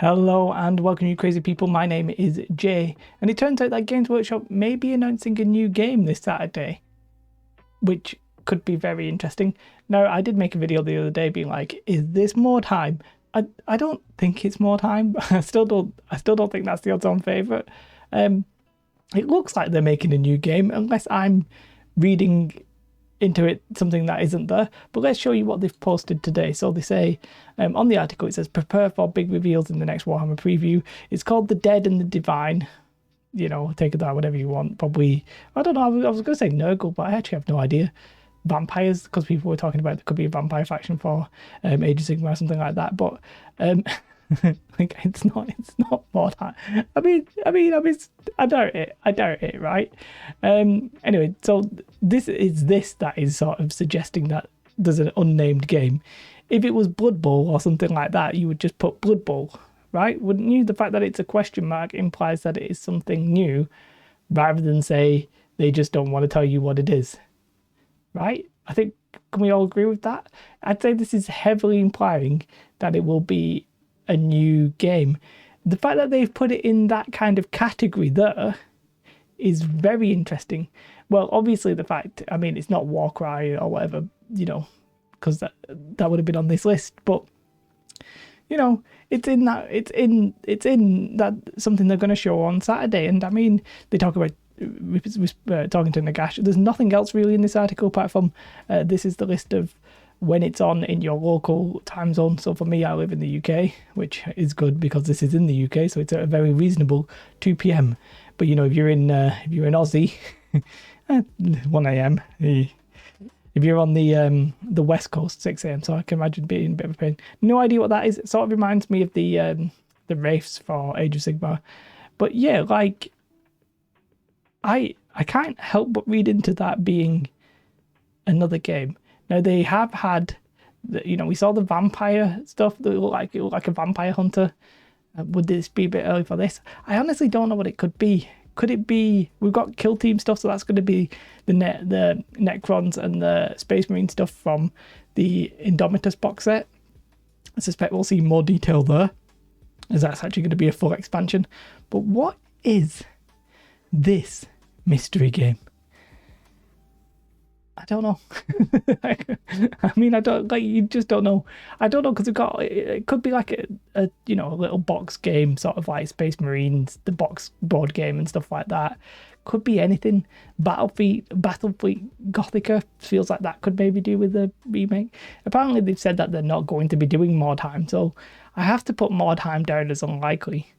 Hello and welcome, you crazy people. My name is Jay, and it turns out that Games Workshop may be announcing a new game this Saturday, which could be very interesting. Now, I did make a video the other day being like, is this more time? I don't think it's more time. I still don't think that's the odds-on favourite. It looks like they're making a new game, unless I'm reading into it something that isn't there. But let's show you what they've posted today. So they say on the article, it says prepare for big reveals in the next Warhammer preview. It's called The Dead and the Divine. You know, take it that whatever you want. Probably, I don't know, I was going to say Nurgle, but I actually have no idea. Vampires, because people were talking about there could be a vampire faction for Age of Sigmar or something like that. But like it's not more time. I mean, I doubt it, right? Anyway, so this that is sort of suggesting that there's an unnamed game. If it was Blood Bowl or something like that, you would just put Blood Bowl, right? Wouldn't you? The fact that it's a question mark implies that it is something new, rather than say they just don't want to tell you what it is, right? I think, can we all agree with that? I'd say this is heavily implying that it will be a new game. The fact that they've put it in that kind of category there is very interesting. Well, obviously the fact, I mean, it's not Warcry or whatever, you know, because that would have been on this list, but you know, it's in that something they're going to show on Saturday. And I mean, they talk about talking to Nagash. There's nothing else really in this article apart from this is the list of when it's on in your local time zone. So for me, I live in the UK, which is good because this is in the UK, so it's at a very reasonable 2 p.m. But you know, if you're in Aussie, 1 a.m. If you're on the West Coast, 6 a.m. So I can imagine being a bit of a pain. No idea what that is. It sort of reminds me of the Wraiths for Age of Sigmar. But yeah, like I can't help but read into that being another game. Now they have had, you know, we saw the vampire stuff that looked like a vampire hunter. Would this be a bit early for this? I honestly don't know what it could be. Could it be, we've got Kill Team stuff, so that's going to be the Necrons and the Space Marine stuff from the Indomitus box set. I suspect we'll see more detail there, as that's actually going to be a full expansion. But what is this mystery game? I don't know. I mean, I don't, like, you just don't know. I don't know, because it could be like a you know, a little box game, sort of like Space Marines, the box board game and stuff like that. Could be anything. Battlefleet Gothica feels like that could maybe do with the remake. Apparently they've said that they're not going to be doing Mordheim, so I have to put Mordheim down as unlikely.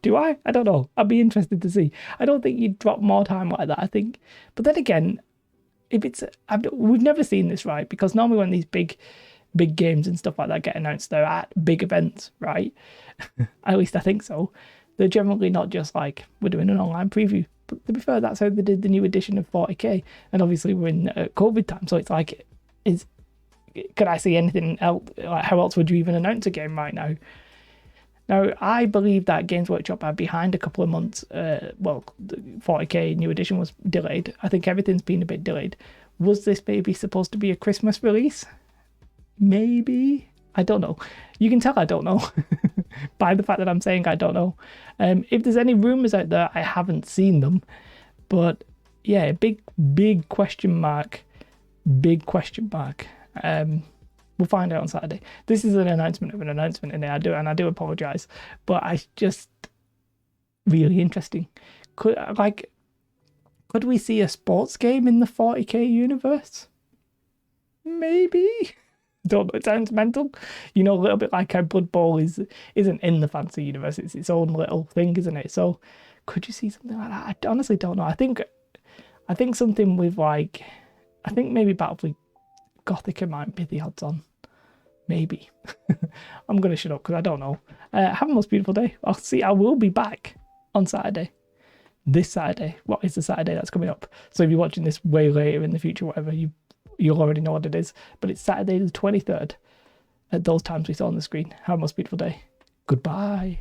Do I? I don't know. I'd be interested to see. I don't think you'd drop more time like that, I think. But then again, if it's... we've never seen this, right? Because normally when these big games and stuff like that get announced, they're at big events, right? At least I think so. They're generally not just like, we're doing an online preview. But to be fair, that's how they did the new edition of 40k. And obviously we're in COVID time, so it's like, could I see anything else? Like, how else would you even announce a game right now? Now, I believe that Games Workshop are behind a couple of months. Well, the 40k new edition was delayed. I think everything's been a bit delayed. Was this maybe supposed to be a Christmas release? Maybe? I don't know. You can tell I don't know by the fact that I'm saying I don't know. If there's any rumours out there, I haven't seen them. But yeah, big question mark. Big question mark. We'll find out on Saturday. This is an announcement of an announcement in it. I do apologise, but it's just really interesting. Could we see a sports game in the 40k universe? Maybe. Don't know. It sounds mental. You know, a little bit like how Blood Bowl isn't in the fantasy universe. It's its own little thing, isn't it? So, could you see something like that? I honestly don't know. I think something with like, I think maybe Battlefield Gothica might be the odds on. Maybe. I'm going to shut up because I don't know. Have a most beautiful day. I will be back on Saturday. This Saturday. What is the Saturday that's coming up? So if you're watching this way later in the future, whatever, you'll already know what it is. But it's Saturday the 23rd at those times we saw on the screen. Have a most beautiful day. Goodbye.